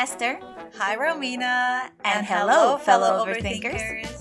Esther. Hi, Romina. And hello, fellow overthinkers.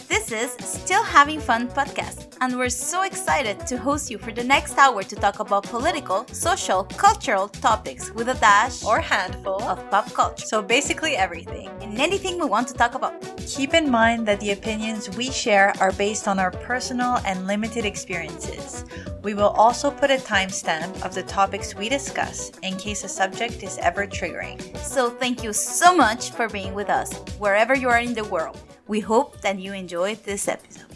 This is Still Having Fun podcast, and we're so excited to host you for the next hour to talk about political, social, cultural topics with a dash Or handful of pop culture. So basically everything. And anything we want to talk about. Keep in mind that the opinions we share are based on our personal and limited experiences. We will also put a timestamp of the topics we discuss in case a subject is ever triggering. So thank you so much for being with us, wherever you are in the world. We hope that you enjoyed this episode.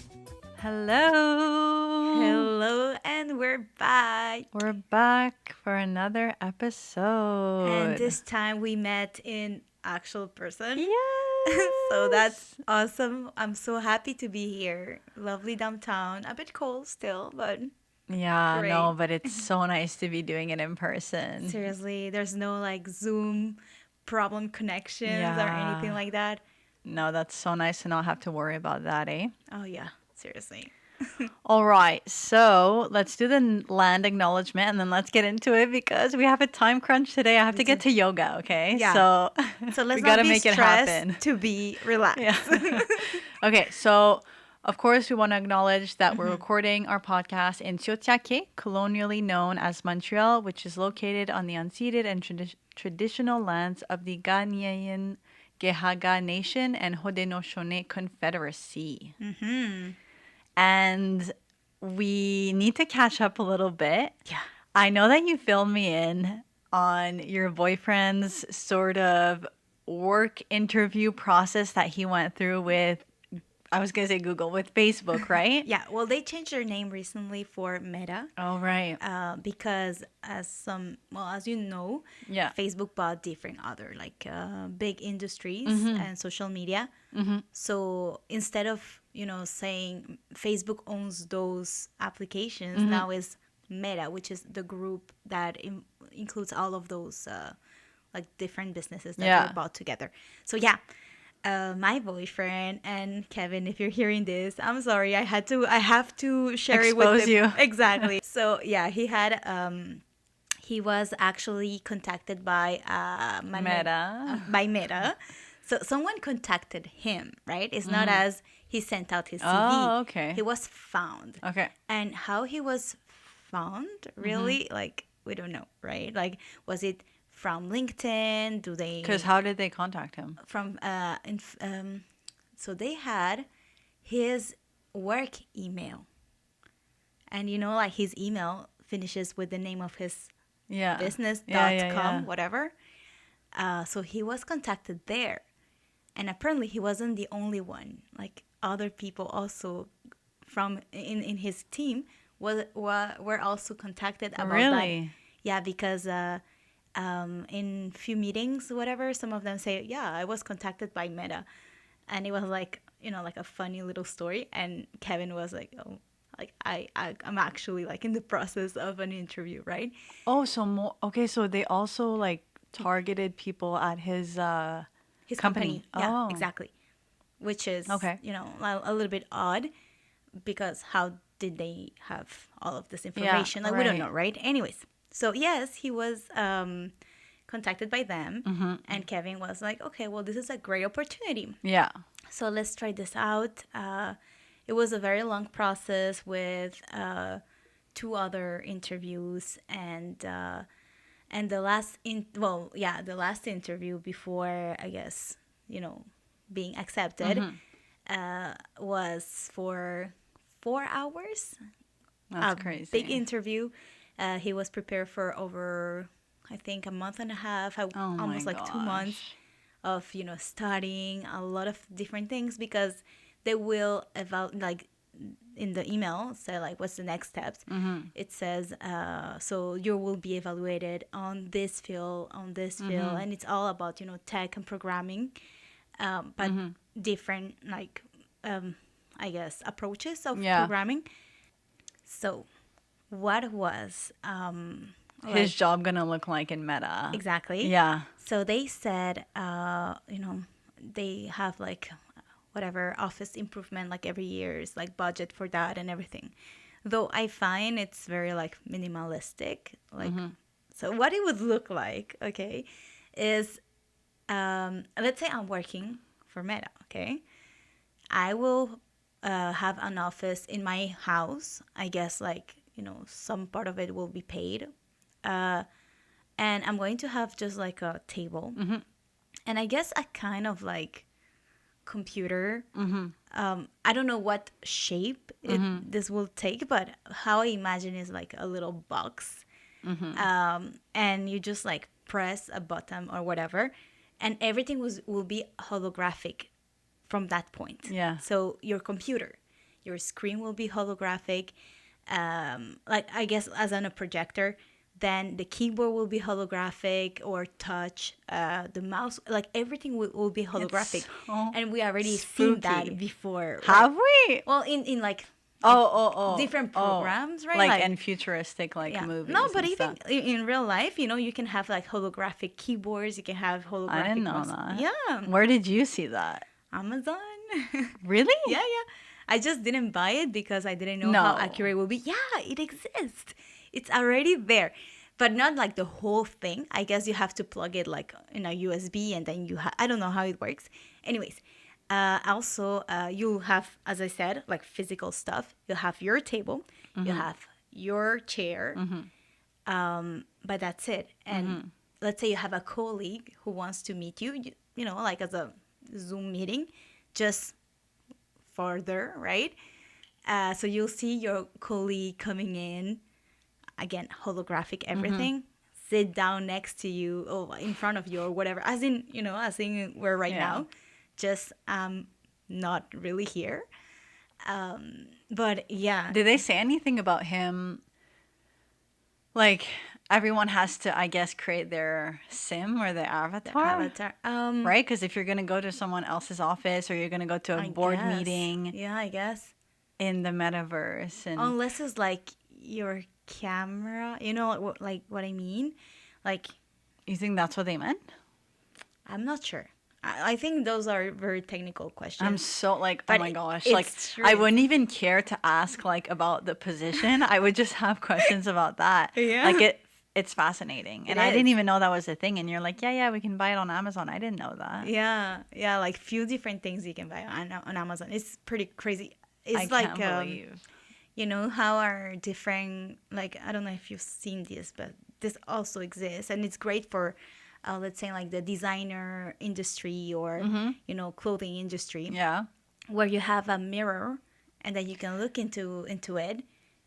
Hello. Hello, and we're back. We're back for another episode. And this time we met in actual person. Yes. So that's awesome. I'm so happy to be here. Lovely downtown. A bit cold still, but Yeah, great. no, but it's so nice to be doing it in person. Seriously, there's no like Zoom problem connections or Yeah. anything like that. No, that's so nice to not have to worry about that, eh? Oh yeah, seriously. All right, so let's do the land acknowledgement and then let's get into it because we have a time crunch today. I have to get to yoga, okay? Yeah. So, So let's we gotta not be make it stressed happen. to be relaxed. Yeah. Okay, so of course we want to acknowledge that we're recording our podcast in Tiohtià:ke, colonially known as Montreal, which is located on the unceded and traditional lands of the Ghanaian Gehaga Nation and Haudenosaunee Confederacy. And we need to catch up a little bit. Yeah. I know that you filled me in on your boyfriend's sort of work interview process that he went through with, I was going to say Google, with Facebook, right? Yeah, well, they changed their name recently for Meta. Oh, right. Because as you know, Yeah. Facebook bought different other like big industries and social media. So instead of saying Facebook owns those applications, now is Meta, which is the group that includes all of those like different businesses that were bought together. So yeah. My boyfriend and Kevin, if you're hearing this, I'm sorry. I have to share it with Expose you. Exactly. So yeah, he was actually contacted by Meta. by Meta. So someone contacted him, right? It's not as he sent out his CV. Oh, okay. He was found. Okay. And how he was found, really, like we don't know, right? Like, was it from LinkedIn? Do they? Because how did they contact him? From so they had his work email, and like his email finishes with the name of his business.com whatever. So he was contacted there, and apparently he wasn't the only one. Like other people also from in his team were also contacted about that. Yeah, because in few meetings, whatever, some of them say, yeah, I was contacted by Meta. And it was like, like a funny little story. And Kevin was like, oh, like I'm actually like in the process of an interview, right? Oh, so so they also like targeted people at his company. Yeah, Oh. exactly. Which is, Okay. A little bit odd because how did they have all of this information? Like, we don't know, right? Anyways. So, yes, he was contacted by them, and Kevin was like, okay, well, this is a great opportunity. Yeah. So let's try this out. It was a very long process with 2 other interviews, and the last the last interview before, I guess, being accepted was for 4 hours. That's crazy. Big interview. He was prepared for over, I think, a month and a half, almost like 2 months of, studying a lot of different things because they will like in the email say like what's the next steps. It says so you will be evaluated on this field, and it's all about tech and programming, but different like I guess approaches of programming. So what was his job gonna look like in Meta? Exactly. Yeah. So they said, they have like whatever office improvement like every year is like budget for that and everything. Though I find it's very like minimalistic. Like, so what it would look like, okay, is let's say I'm working for Meta, okay? I will have an office in my house. I guess, like, some part of it will be paid. And I'm going to have just like a table. And I guess a kind of like computer. I don't know what shape this will take, but how I imagine is like a little box. And you just like press a button or whatever, and everything will be holographic from that point. Yeah. So your computer, your screen will be holographic. Like, I guess as on a projector, then the keyboard will be holographic or touch. The mouse, like everything will be holographic. So and we already spooky. seen that before. Have we? Well, in like different programs, right? Like and futuristic movies. No, but and even stuff. in real life, you can have like holographic keyboards. You can have holographic. I didn't know mouse. that. Yeah. Where did you see that? Amazon. Really? Yeah. I just didn't buy it because I didn't know how accurate it will be. Yeah, it exists. It's already there. But not like the whole thing. I guess you have to plug it like in a USB, and then I don't know how it works. Anyways, also you'll have, as I said, like physical stuff. You'll have your table. You have your chair. But that's it. And let's say you have a colleague who wants to meet you, like as a Zoom meeting, just further, right? So you'll see your colleague coming in, again, holographic everything, sit down next to you or in front of you or whatever, as in we're right now, just not really here. But yeah. Did they say anything about him? Like, everyone has to, I guess, create their sim or their avatar. Right? Because if you're going to go to someone else's office or you're going to go to a board meeting. Yeah, I guess. In the metaverse. And unless it's like your camera. You know what I mean? Like. You think that's what they meant? I'm not sure. I think those are very technical questions. I'm so like, oh my gosh. Like, true. I wouldn't even care to ask like about the position. I would just have questions about that. Yeah. Like it's fascinating. And I didn't even know that was a thing. And you're like, yeah, we can buy it on Amazon. I didn't know that. Yeah, like few different things you can buy on Amazon. It's pretty crazy. It's I can't believe. How are different, like, I don't know if you've seen this, but this also exists. And it's great for, let's say, like the designer industry or, clothing industry. Yeah. Where you have a mirror and then you can look into it.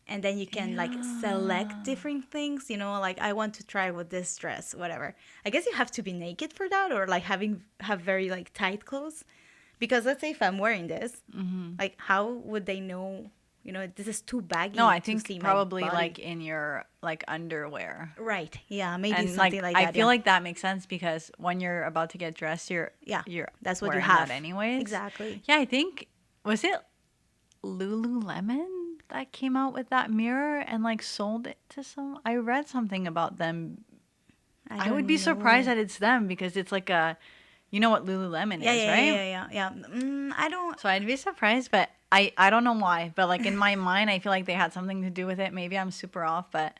And then you can like select different things, like I want to try with this dress, whatever. I guess you have to be naked for that, or like have very like tight clothes. Because let's say if I'm wearing this, like how would they know, this is too baggy? No, I think to see probably my body. like in your like underwear. Right. Yeah, maybe and something like that. I feel like that makes sense because when you're about to get dressed, you're that's what you wearing have that anyways. Exactly. Yeah, I think was it Lululemon that came out with that mirror and like sold it to some. I read something about them. I would be surprised that it's them because it's like a, you know what Lululemon is, right? Yeah. I don't. So I'd be surprised, but I don't know why. But like in my mind, I feel like they had something to do with it. Maybe I'm super off, but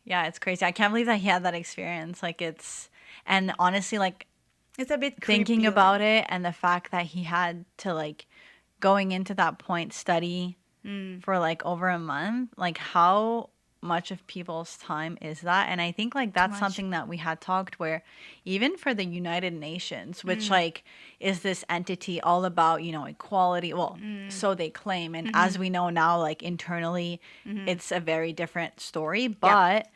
yeah, it's crazy. I can't believe that he had that experience. Like and honestly, like it's a bit thinking creepy, about it and the fact that he had to like going into that point study for like over a month, like how much of people's time is that? And I think like that's something that we had talked where even for the United Nations, which like is this entity all about, equality, well, so they claim. And as we know now, like internally, it's a very different story, but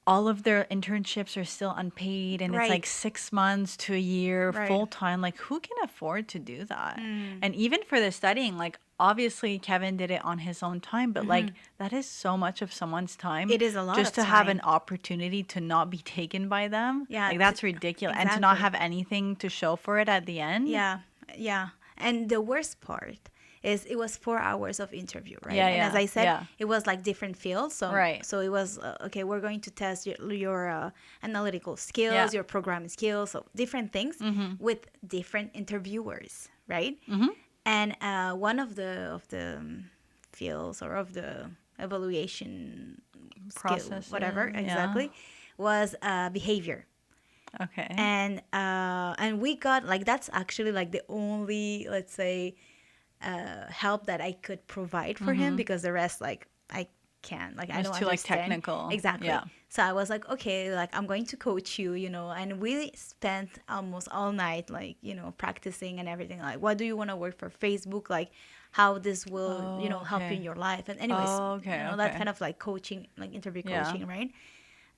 all of their internships are still unpaid and it's like 6 months to a year full time. Like who can afford to do that? And even for the studying, like obviously Kevin did it on his own time, but like that is so much of someone's time. It is a lot just of to time. have an opportunity to not be taken by them. Yeah, like that's ridiculous. And to not have anything to show for it at the end. Yeah. And the worst part is it was 4 hours of interview, right? Yeah, and as I said, it was like different fields. So so it was okay, we're going to test your analytical skills, your programming skills, so different things with different interviewers, right? And one of the fields or of the evaluation process, skill, whatever exactly, was behavior. Okay. And we got like, that's actually like the only, let's say, help that I could provide for him, because the rest, like, I can't, like, I It's don't too like understand. technical. Exactly. Yeah. So I was like, okay, like, I'm going to coach you, you know. And we spent almost all night, like, you know, practicing and everything. Like, what do you want to work for Facebook? Like, how this will, you know, help you in your life. And anyways, Okay. you know, that kind of like coaching, like interview Yeah. coaching, right?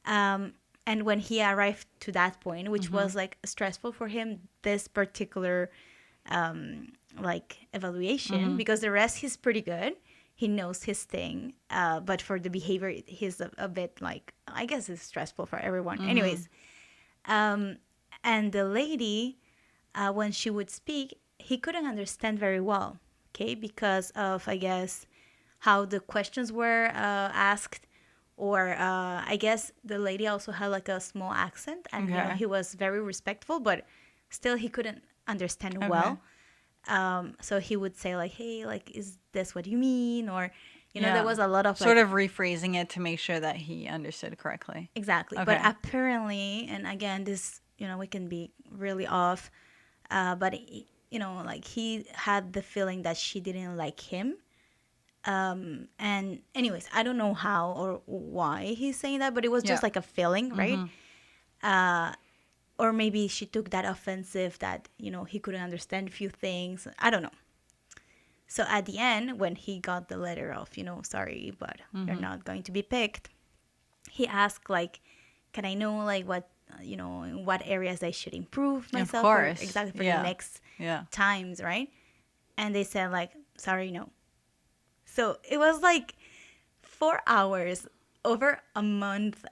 And when he arrived to that point, which was like stressful for him, this particular like evaluation, because the rest he's pretty good, he knows his thing, but for the behavior he's a bit like, I guess it's stressful for everyone. Anyways, and the lady, when she would speak, he couldn't understand very well, okay, because of, I guess, how the questions were asked, or I guess the lady also had like a small accent, and you know, he was very respectful, but still he couldn't understand well. So he would say like, hey, like, is this what you mean? Or, you know, there was a lot of sort like, of rephrasing it to make sure that he understood correctly. exactly. But apparently, and again, this, you know, we can be really off, but you know, like, he had the feeling that she didn't like him. And anyways, I don't know how or why he's saying that, but it was just like a feeling, right? Or maybe she took that offensive that, you know, he couldn't understand a few things. I don't know. So at the end, when he got the letter of, you know, sorry, but you're not going to be picked, he asked, like, can I know, like, what, you know, in what areas I should improve myself, of or course. exactly for the next times, right? And they said, like, sorry, no. So it was like 4 hours, over a month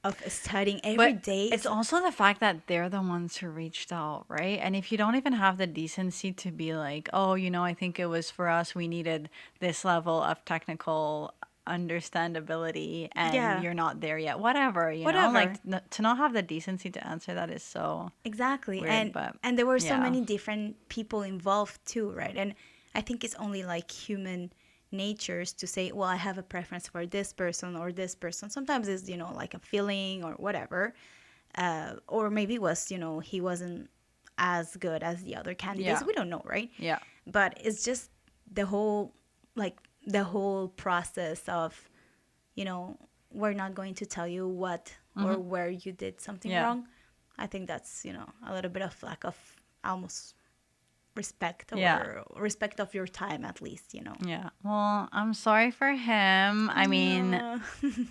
of studying every day. It's also the fact that they're the ones who reached out, right? And if you don't even have the decency to be like, oh, you know, I think it was for us, we needed this level of technical understandability, and you're not there yet, whatever, you know, like, to not have the decency to answer that is so exactly weird. And there were so many different people involved too, right? And I think it's only like human natures to say, well, I have a preference for this person or this person. Sometimes it's, you know, like a feeling or whatever, or maybe it was, you know, he wasn't as good as the other candidates. We don't know, right? But it's just the whole, like, the whole process of, you know, we're not going to tell you what or where you did something wrong. I think that's, you know, a little bit of lack of almost respect, or respect of your time, at least, you know. Well, I'm sorry for him. I mean,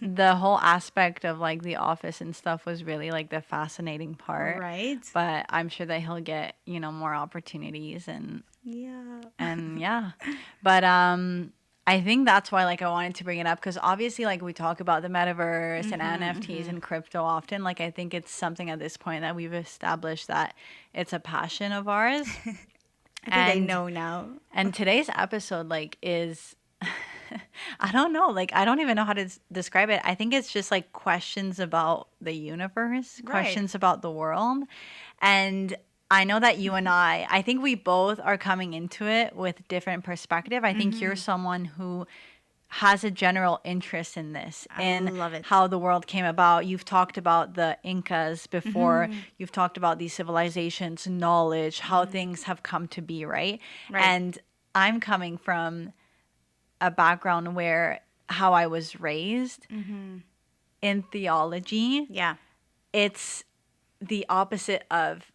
the whole aspect of like the office and stuff was really like the fascinating part, right? But I'm sure that he'll get, you know, more opportunities and but I think that's why, like, I wanted to bring it up, because obviously, like, we talk about the metaverse and NFTs and crypto often. Like, I think it's something at this point that we've established that it's a passion of ours. I think they know now. And today's episode, like, is, I don't know, like, I don't even know how to describe it. I think it's just like questions about the universe, questions about the world. And I know that you and I think we both are coming into it with different perspective. I think you're someone who has a general interest in this, in how the world came about. You've talked about the Incas before. You've talked about these civilizations, knowledge, how things have come to be, right? And I'm coming from a background where how I was raised in theology. It's the opposite of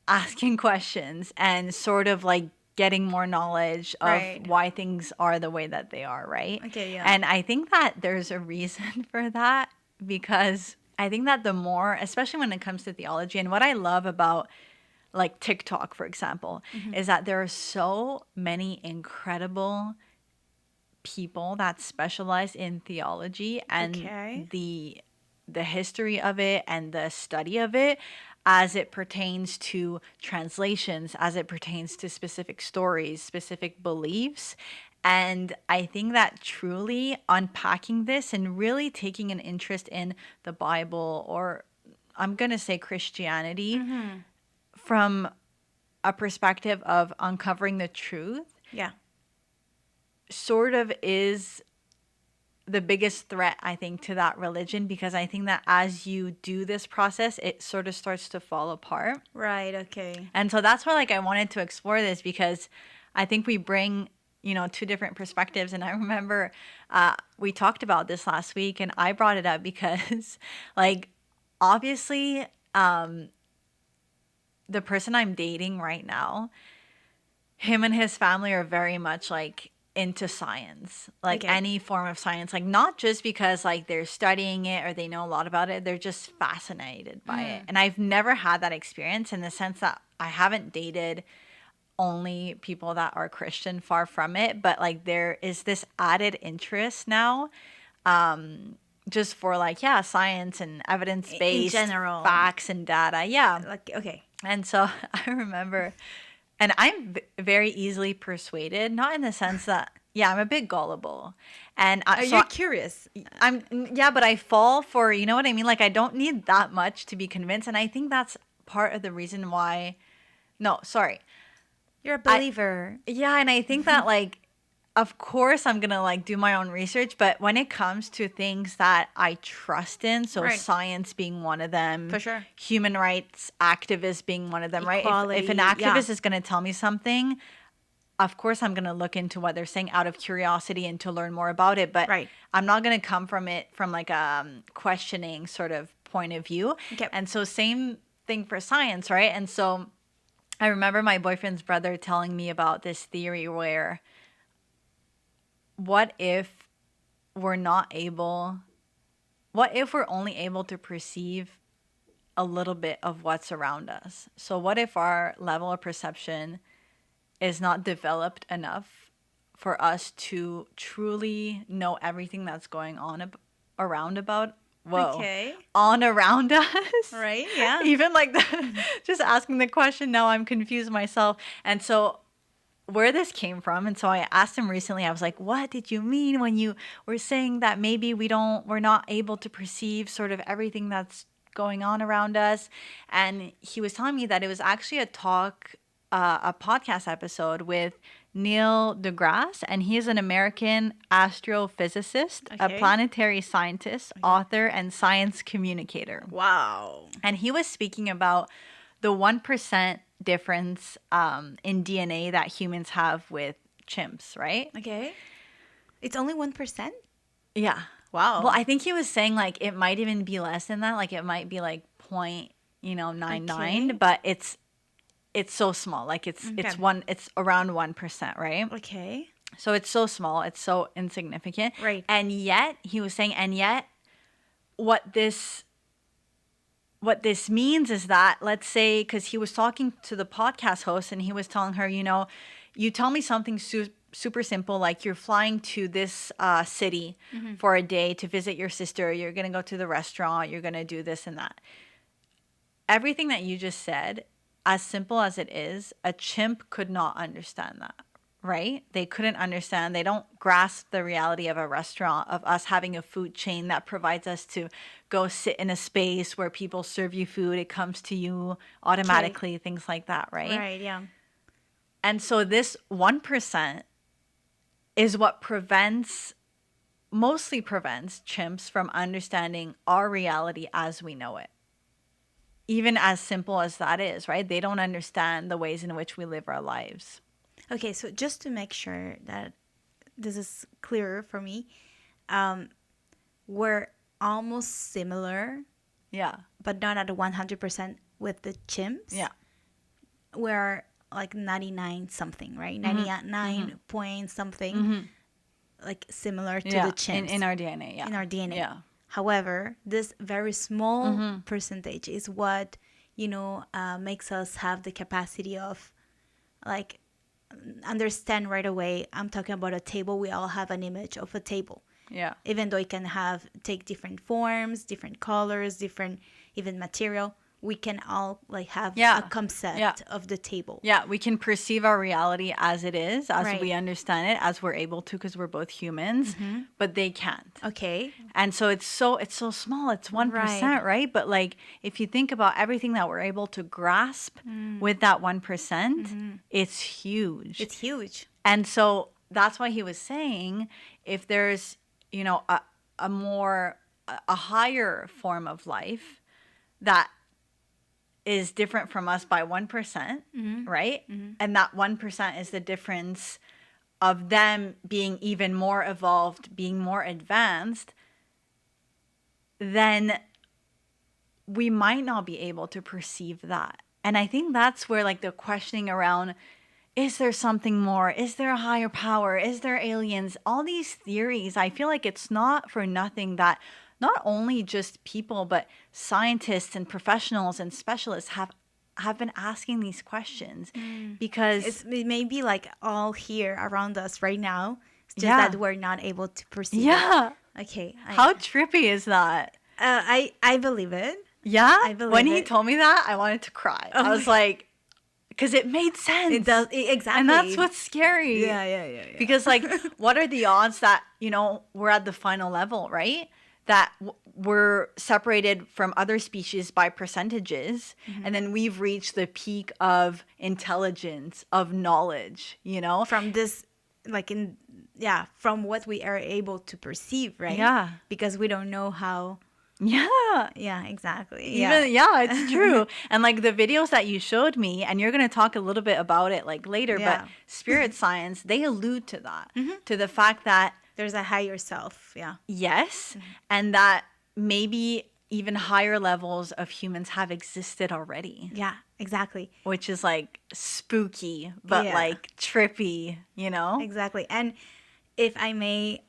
asking questions and sort of like getting more knowledge of why things are the way that they are, right? And I think that there's a reason for that, because I think that the more, especially when it comes to theology, and what I love about like TikTok, for example, is that there are so many incredible people that specialize in theology and the history of it and the study of it, as it pertains to translations, as it pertains to specific stories, specific beliefs. And I think that truly unpacking this and really taking an interest in the Bible, or I'm going to say Christianity, from a perspective of uncovering the truth, sort of is the biggest threat, I think, to that religion, because I think that as you do this process, it sort of starts to fall apart. Right. Okay. And so that's why, like, I wanted to explore this, because I think we bring, you know, two different perspectives. And I remember we talked about this last week, and I brought it up because, like, obviously, the person I'm dating right now, him and his family are very much like into science, like any form of science, like not just because like they're studying it or they know a lot about it, they're just fascinated by it. And I've never had that experience, in the sense that I haven't dated only people that are Christian, far from it, but like there is this added interest now, just for like, yeah, science and evidence-based in general facts and data. Yeah. Like, okay. And so I remember, and I'm very easily persuaded, not in the sense that, yeah, I'm a bit gullible. And you're curious. Yeah, but I fall for, you know what I mean? Like, I don't need that much to be convinced. And I think that's part of the reason why, no, sorry. You're a believer. Yeah, and I think that, like, of course I'm going to, like, do my own research. But when it comes to things that I trust in, so science being one of them. For sure. Human rights activists being one of them, Equality, right? If an activist is going to tell me something, of course I'm going to look into what they're saying out of curiosity and to learn more about it. But I'm not going to come from it from, like, a questioning sort of point of view. Okay. And so same thing for science, right? And so I remember my boyfriend's brother telling me about this theory where, what if we're only able to perceive a little bit of what's around us? So what if our level of perception is not developed enough for us to truly know everything that's going on around us? Right, yeah. Even like just asking the question, now I'm confused myself. And so where this came from, and so I asked him recently, I was like, what did you mean when you were saying that maybe we're not able to perceive sort of everything that's going on around us? And he was telling me that it was actually a podcast episode with Neil deGrasse, and he is an American astrophysicist, a planetary scientist, author, and science communicator. Wow. And he was speaking about the 1% difference in DNA that humans have with chimps, right? Okay. It's only 1%? Yeah. Wow. Well, I think he was saying, like, it might even be less than that. Like, it might be like 0.99, but it's so small. Like, it's around 1%, right? Okay. So it's so small. It's so insignificant. Right. And yet, he was saying, what this means is that, let's say, because he was talking to the podcast host and he was telling her, you tell me something super simple, like you're flying to this city for a day to visit your sister, you're going to go to the restaurant, you're going to do this and that. Everything that you just said, as simple as it is, a chimp could not understand that. Right? They couldn't understand. They don't grasp the reality of a restaurant, of us having a food chain that provides us to go sit in a space where people serve you food. It comes to you automatically, things like that, right? Right, yeah. And so this 1% is what mostly prevents chimps from understanding our reality as we know it. Even as simple as that is, right? They don't understand the ways in which we live our lives. Okay, so just to make sure that this is clearer for me, we're almost similar. Yeah. But not at 100% with the chimps. Yeah. We're like 99 something, right? 99 point something, like similar to the chimps. In our DNA, yeah. In our DNA. Yeah. However, this very small percentage is what, makes us have the capacity of, like, understand right away. I'm talking about a table. We all have an image of a table. Yeah. Even though it can take different forms, different colors, different even material, we can all like have a concept of the table. Yeah, we can perceive our reality as it is, as we understand it, as we're able to, because we're both humans, but they can't. Okay. And so it's so small. It's 1%, right? But like, if you think about everything that we're able to grasp with that 1%, it's huge. It's huge. And so that's why he was saying, if there's you know, a higher form of life that is different from us by 1%, right? And that 1% is the difference of them being even more evolved, being more advanced, then we might not be able to perceive that. And I think that's where like the questioning around, is there something more? Is there a higher power? Is there aliens? All these theories, I feel like it's not for nothing that not only just people, but scientists and professionals and specialists have been asking these questions because it may be like all here around us right now. It's just that we're not able to perceive it. Okay. How trippy is that? I believe it. Yeah? I believe when it. he told me that, I wanted to cry. I was like, because it made sense. It does. Exactly. And that's what's scary. Yeah. Because, like, what are the odds that, you know, we're at the final level, right? That we're separated from other species by percentages. And then we've reached the peak of intelligence, of knowledge, you know? From this, like, from what we are able to perceive, right? Yeah. Because we don't know how. Yeah, exactly. It's true. And like the videos that you showed me, and you're going to talk a little bit about it like later, but spirit science, they allude to that, to the fact that there's a higher self. Yes. And that maybe even higher levels of humans have existed already. Yeah, exactly. Which is like spooky, but like trippy, you know? Exactly. And if I may,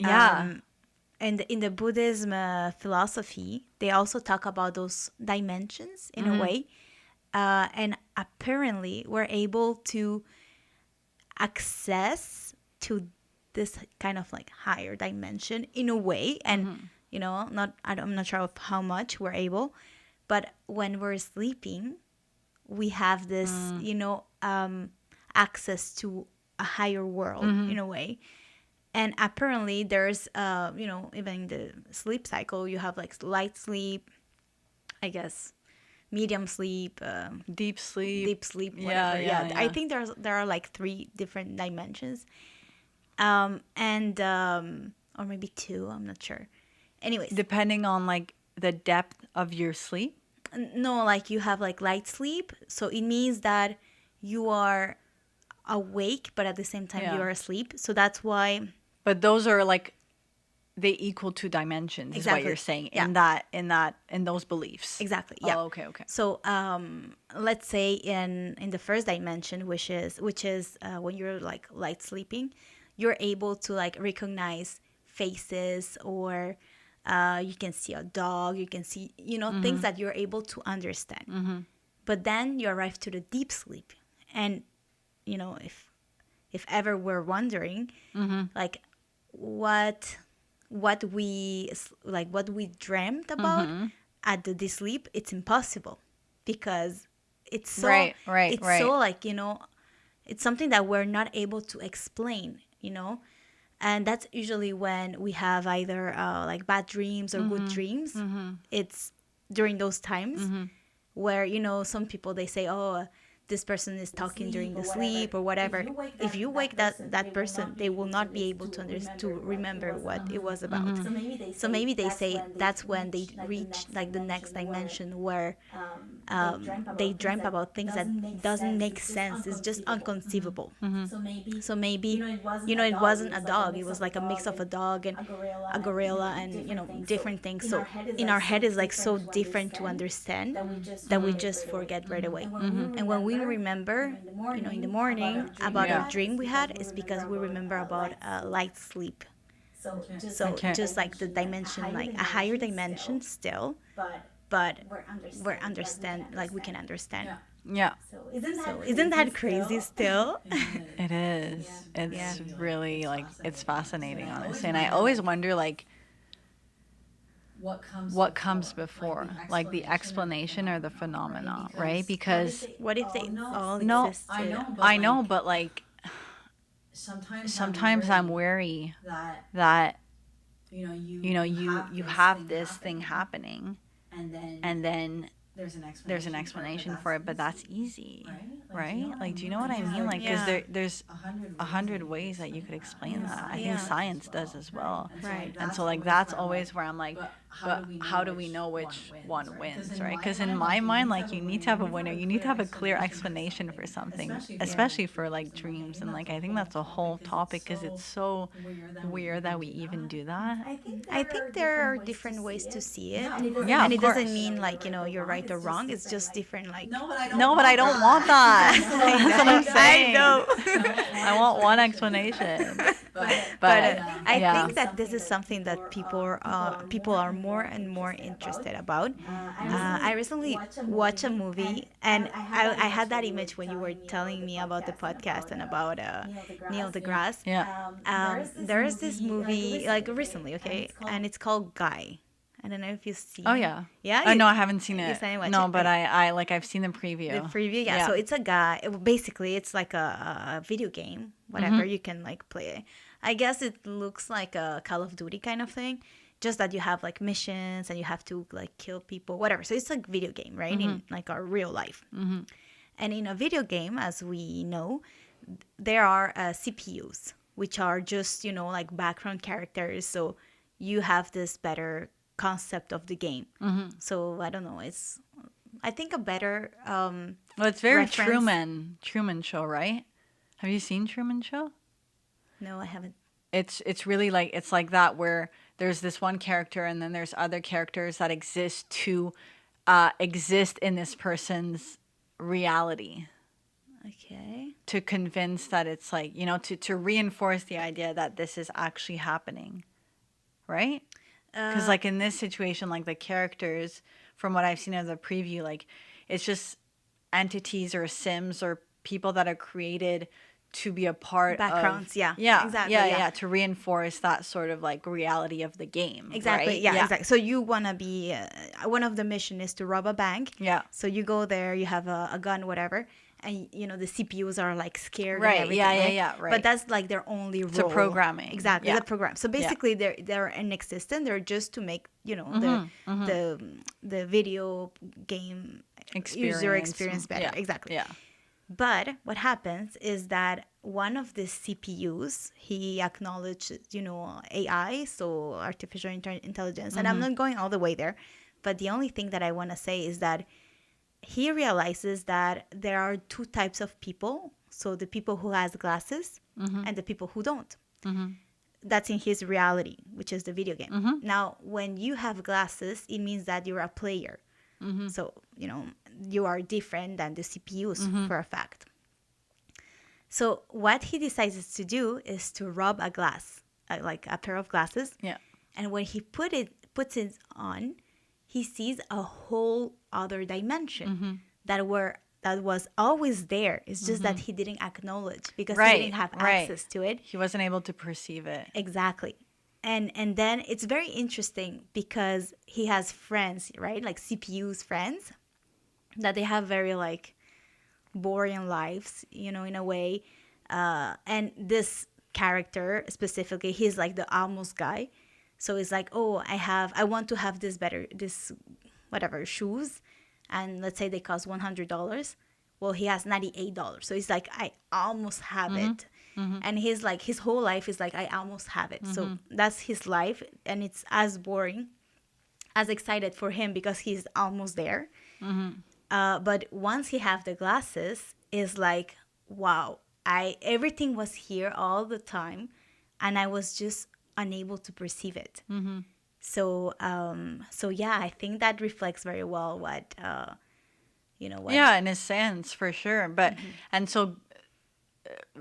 and in the Buddhism philosophy, they also talk about those dimensions in a way. And apparently, we're able to access to this kind of like higher dimension in a way. And, you know, I'm not sure of how much we're able. But when we're sleeping, we have this, you know, access to a higher world in a way. And apparently there's, you know, even in the sleep cycle, you have like light sleep, I guess, medium sleep, deep sleep, whatever. Yeah. I think there are like 3 different dimensions, or maybe 2. I'm not sure. Anyways, depending on like the depth of your sleep. No, like you have like light sleep, so it means that you are awake, but at the same time you are asleep. So that's why. But those are like, they equal 2 dimensions, is what you're saying in those beliefs. Exactly. Yeah. Oh, okay. So let's say in the first dimension, which is when you're like light sleeping, you're able to like recognize faces, or you can see a dog, you can see, you know, things that you're able to understand. But then you arrive to the deep sleep, and you know, if ever we're wondering, like what we dreamt about at the deep sleep, it's impossible, because it's so so like, you know, it's something that we're not able to explain, you know. And that's usually when we have either like bad dreams or good dreams. It's during those times where, you know, some people, they say, oh, this person is talking during the sleep or whatever. If you wake that person, they will not be able to remember what it was about. So maybe they say that's when they reach like the next dimension, where they dreamt about things that doesn't make sense. It's just inconceivable. So maybe, you know, it wasn't a dog. It was like a mix of a dog and a gorilla and, you know, different things. So in our head is like so different to understand that we just forget right away. And when we remember, you know, in the morning about a dream we had, is because we remember about light sleep. So just like the dimension, like a higher dimension still, but we can understand. Yeah. So isn't that crazy still? It is. It's really like, it's fascinating, honestly. And I always wonder, like, what comes before, like the explanation or the phenomena, right? Because what if they all exist? I know, but like sometimes I'm wary that you know you have this thing happening, and then there's an explanation for it, but that's easy, right? Like, do you know what I mean? Like, because there's 100 ways that you could explain that. I think science does as well. Right. And so, like, that's always where I'm like, but how do we know which one wins, right? Because in my mind, like, you need to have a winner. You need to have a clear explanation for something, especially for, like, dreams. And, like, I think that's a whole topic because it's so weird that we even do that. I think there are different ways to see it. Yeah, And of it doesn't course. mean like, you're right or wrong. It's just different, like. No, but I don't want that. That's what I'm saying. I know. I want one explanation. But I think that this is something that people are more and more interested about. I recently watched a movie, and I had that image when you were telling me about the podcast and about Neil deGrasse. Yeah. There's this movie like recently, okay, and it's called Guy. I don't know if you've seen. Oh yeah. Yeah. Oh no, I haven't seen it. No, but right? I've seen the preview. The preview, yeah. So it's a guy. Basically, it's like a video game, whatever you can like play. I guess it looks like a Call of Duty kind of thing, just that you have like missions and you have to like kill people, whatever. So it's like video game, right? In like our real life. And in a video game, as we know, there are CPUs, which are just like background characters. So you have this better concept of the game. So I don't know, I think a better well, it's very reference. Truman Show, right? Have you seen Truman Show? No, I haven't. It's really like, it's like that, where there's this one character and then there's other characters that exist in this person's reality. Okay. To convince that it's like, to reinforce the idea that this is actually happening, right? Because like in this situation, like the characters, from what I've seen of the preview, like it's just entities or sims or people that are created to be a part backgrounds. of, yeah, exactly, yeah, to reinforce that sort of like reality of the game. Exactly. Right? Yeah, exactly. So you want to be one of the mission is to rob a bank. Yeah. So you go there, you have a gun, whatever, and the CPUs are like scared. Right. And everything, Yeah. Right. But that's like their only role. It's a programming. Exactly. Yeah. The program. So basically, they're inexistent. They're just to make the video game user experience better. Yeah. Exactly. Yeah. But what happens is that one of the CPUs, he acknowledged, AI, so artificial intelligence. And I'm not going all the way there. But the only thing that I want to say is that he realizes that there are two types of people. So the people who has glasses and the people who don't. That's in his reality, which is the video game. Now, when you have glasses, it means that you're a player. So, you are different than the CPUs for a fact. So what he decides to do is to rob a glass, like a pair of glasses. Yeah. And when he puts it on, he sees a whole other dimension that was always there. It's just that he didn't acknowledge because he didn't have access to it. He wasn't able to perceive it. Exactly. And then it's very interesting because he has friends, right? Like CPU's friends that they have very like boring lives, in a way. And this character specifically, he's like the almost guy. So it's like, oh, I want to have this whatever shoes. And let's say they cost $100. Well, he has $98. So he's like, I almost have it. And he's like, his whole life is like, I almost have it. So that's his life. And it's as boring, as excited for him because he's almost there. But once he have the glasses, it's like, wow, everything was here all the time. And I was just unable to perceive it. So yeah, I think that reflects very well what, what. Yeah, in a sense, for sure. But, and so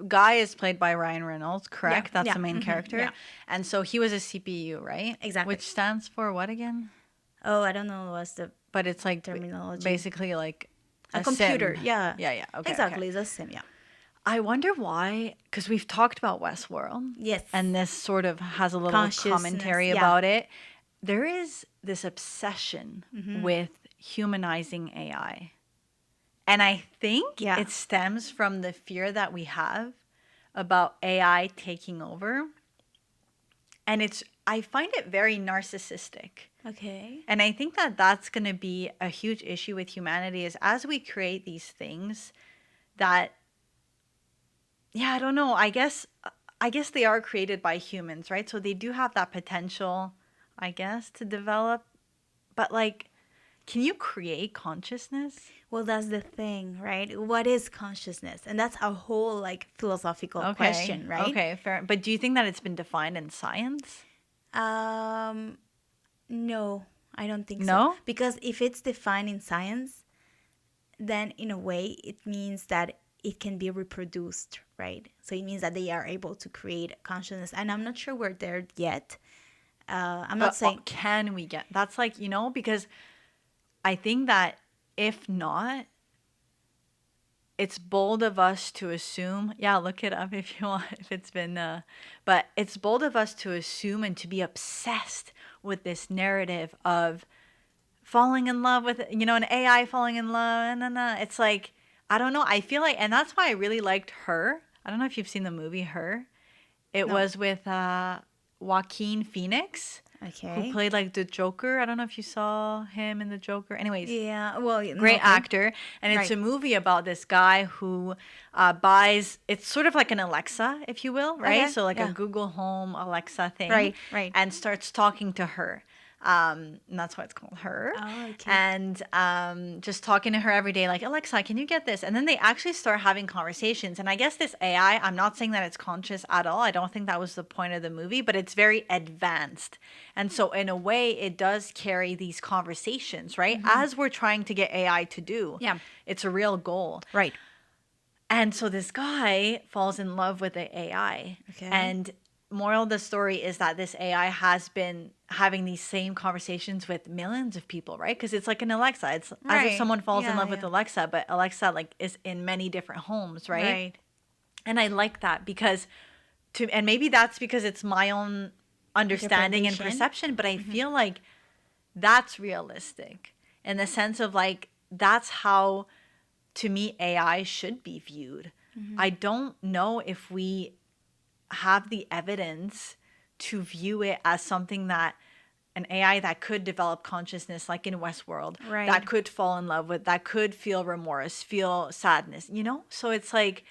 Guy is played by Ryan Reynolds, correct? Yeah, That's the main character. Yeah. And so he was a CPU, right? Exactly. Which stands for what again? Oh, I don't know what's the But it's like terminology. basically like a computer. sim. Yeah. Yeah. Okay. Exactly. Okay. It's a sim, yeah. I wonder why, because we've talked about Westworld. Yes. And this sort of has a little commentary about it. There is this obsession with humanizing AI. And I think it stems from the fear that we have about AI taking over. And I find it very narcissistic. Okay. And I think that that's going to be a huge issue with humanity is as we create these things that, yeah, I don't know. I guess they are created by humans, right? So they do have that potential, I guess, to develop. But like, can you create consciousness? Well, that's the thing, right? What is consciousness? And that's a whole like philosophical question, right? Okay, fair. But do you think that it's been defined in science? No, I don't think so. No? Because if it's defined in science, then in a way it means that it can be reproduced, right? So it means that they are able to create consciousness. And I'm not sure we're there yet. I'm not saying... Can we get... That's like, because I think that if not, it's bold of us to assume... Yeah, look it up if you want, if it's been... but it's bold of us to assume and to be obsessed with this narrative of falling in love with, an AI falling in love. It's like, I don't know. I feel like, and that's why I really liked Her. I don't know if you've seen the movie Her. It was with Joaquin Phoenix, who played like the Joker. I don't know if you saw him in the Joker. Anyways, yeah, well, great actor, and it's a movie about this guy who buys. It's sort of like an Alexa, if you will, right? Okay, So like a Google Home Alexa thing, right, and starts talking to her. And that's why it's called Her. Oh, okay. And just talking to her every day, like, Alexa, can you get this? And then they actually start having conversations. And I guess this AI, I'm not saying that it's conscious at all. I don't think that was the point of the movie, but it's very advanced. And so in a way, it does carry these conversations, right? As we're trying to get AI to do. Yeah. It's a real goal. Right. And so this guy falls in love with the AI. Okay. And moral of the story is that this AI has been having these same conversations with millions of people, right? Because it's like an Alexa. It's as if someone falls in love with Alexa, but Alexa like is in many different homes, right? Right. And I like that because and maybe that's because it's my own understanding and perception, but I feel like that's realistic in the sense of like, that's how, to me, AI should be viewed. I don't know if we have the evidence to view it as something that an AI that could develop consciousness, like in Westworld, that could fall in love with, that could feel remorse, feel sadness, So it's like,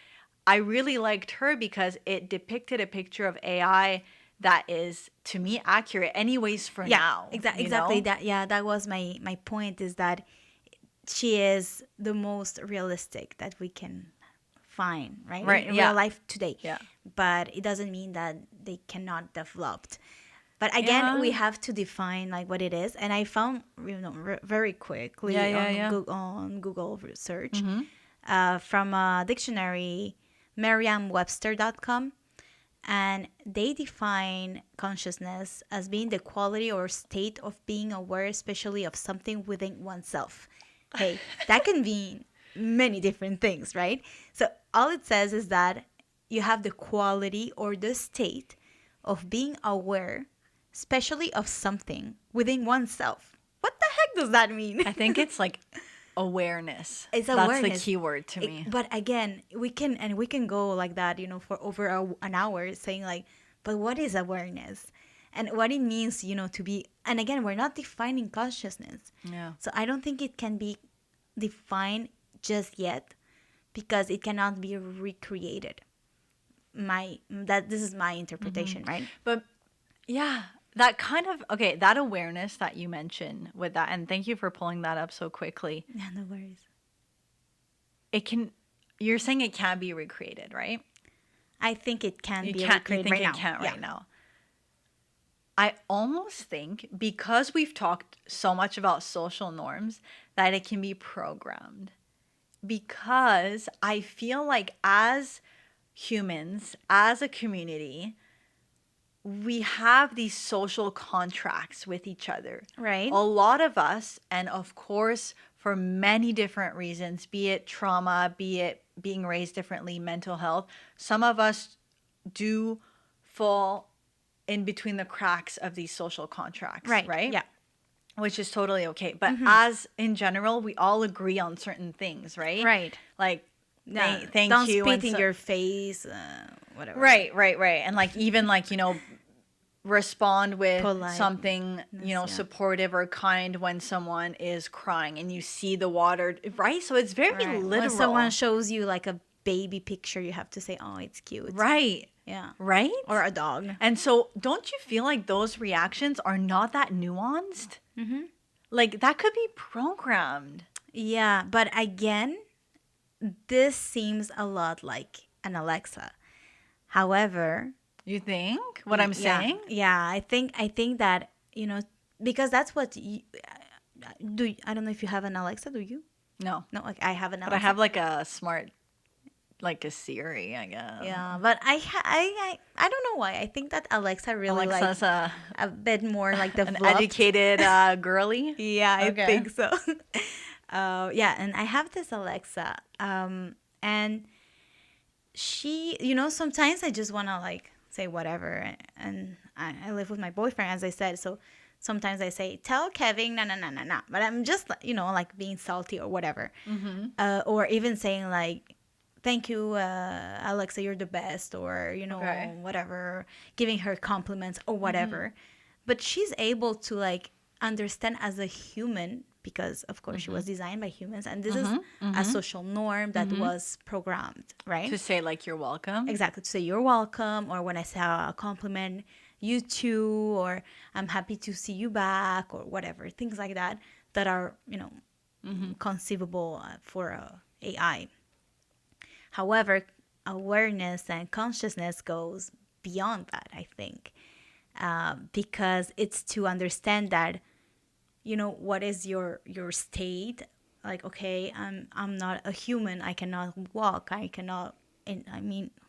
I really liked Her because it depicted a picture of AI that is, to me, accurate anyways for now. Exactly. That was my point, is that she is the most realistic that we can find, right? In real life today. Yeah. But it doesn't mean that they cannot develop. But again, we have to define like what it is. And I found, very quickly on Google search from a dictionary, Merriam-Webster.com, and they define consciousness as being the quality or state of being aware, especially of something within oneself. Hey, that can mean many different things, right? So all it says is that you have the quality or the state of being aware, especially of something within oneself. What the heck does that mean? I think it's like awareness. It's awareness. That's the key word to me. But again, we can go like that, for over an hour saying like, but what is awareness? And what it means, to be, and again, we're not defining consciousness. Yeah. So I don't think it can be defined just yet because it cannot be recreated. This is my interpretation, right? But yeah, that kind of, that awareness that you mentioned with that, and thank you for pulling that up so quickly. Yeah, no worries. You're saying it can be recreated, right? I think it can be recreated right now. You think it can't right now. I almost think, because we've talked so much about social norms, that it can be programmed. Because I feel like as humans, as a community, we have these social contracts with each other. Right. A lot of us, and of course, for many different reasons, be it trauma, be it being raised differently, mental health, some of us do fall in between the cracks of these social contracts. Right? Yeah. Which is totally okay. But as in general, we all agree on certain things, right? Right. Like, thank don't you. Don't spit in your face, whatever. Right. And like, even like, respond with Polite. something, supportive or kind when someone is crying and you see the water, right? So it's very literal. When someone shows you like a baby picture, you have to say, oh, it's cute. Right. Yeah. Right? Or a dog. And so don't you feel like those reactions are not that nuanced? Mm-hmm. Like that could be programmed. Yeah. But again, this seems a lot like an Alexa. However, you think what I'm saying? Yeah, I think that, because that's what I don't know if you have an Alexa, do you? No. No, like I have an Alexa. But I have like a smart, like a Siri, I guess. Yeah, but I don't know why. I think that Alexa really Alexa's like a bit more like developed. An educated girly? Yeah, I think so. Yeah, and I have this Alexa. And she, sometimes I just want to like say whatever. And I live with my boyfriend, as I said. So sometimes I say, tell Kevin, nah. But I'm just, like being salty or whatever. Mm-hmm. Or even saying like, thank you, Alexa, you're the best. Or, whatever, giving her compliments or whatever. Mm-hmm. But she's able to like understand as a human, because of course she was designed by humans, and this is a social norm that was programmed, right? To say like you're welcome. Exactly, to say you're welcome, or when I say a compliment, you too, or I'm happy to see you back, or whatever, things like that are conceivable for AI. However, awareness and consciousness goes beyond that, I think, because it's to understand that, what is your state, like, okay, I'm not a human, I cannot walk, I cannot,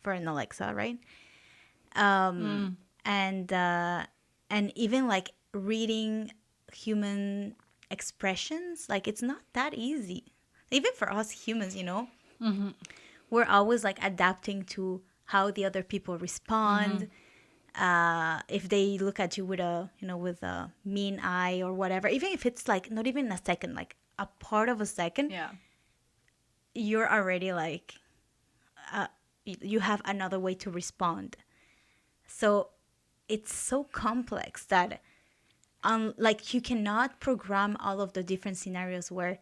for an Alexa, right? And even like reading human expressions, like it's not that easy, even for us humans, we're always like adapting to how the other people respond. If they look at you with a mean eye or whatever, even if it's like not even a second, like a part of a second, you're already like, you have another way to respond. So it's so complex that like you cannot program all of the different scenarios where